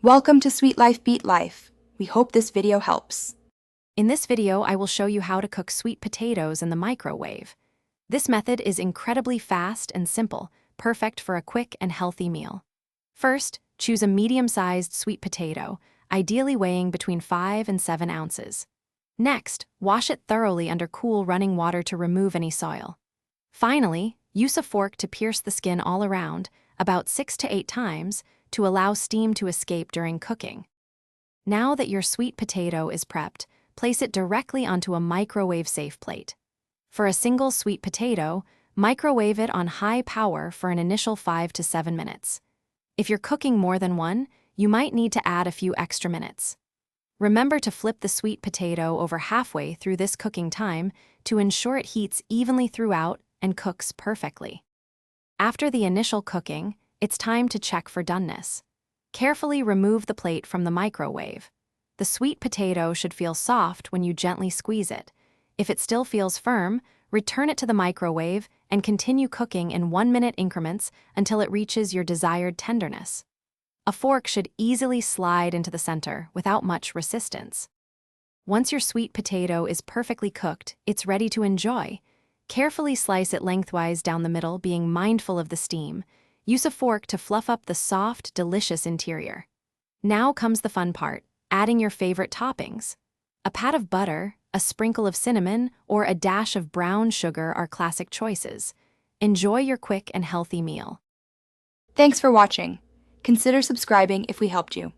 Welcome to Sweet Life Beat Life. We hope this video helps. In this video, I will show you how to cook sweet potatoes in the microwave. This method is incredibly fast and simple, perfect for a quick and healthy meal. First, choose a medium-sized sweet potato, ideally weighing between 5 and 7 ounces. Next, wash it thoroughly under cool running water to remove any soil. Finally, use a fork to pierce the skin all around, about 6 to 8 times, to allow steam to escape during cooking. Now that your sweet potato is prepped, place it directly onto a microwave-safe plate. For a single sweet potato, microwave it on high power for an initial 5 to 7 minutes. If you're cooking more than one, you might need to add a few extra minutes. Remember to flip the sweet potato over halfway through this cooking time to ensure it heats evenly throughout and cooks perfectly. After the initial cooking, it's time to check for doneness. Carefully remove the plate from the microwave. The sweet potato should feel soft when you gently squeeze it. If it still feels firm, return it to the microwave and continue cooking in 1-minute increments until it reaches your desired tenderness. A fork should easily slide into the center without much resistance. Once your sweet potato is perfectly cooked, it's ready to enjoy. Carefully slice it lengthwise down the middle, being mindful of the steam. Use a fork to fluff up the soft, delicious interior. Now comes the fun part, adding your favorite toppings. A pat of butter, a sprinkle of cinnamon, or a dash of brown sugar are classic choices. Enjoy your quick and healthy meal. Thanks for watching. Consider subscribing if we helped you.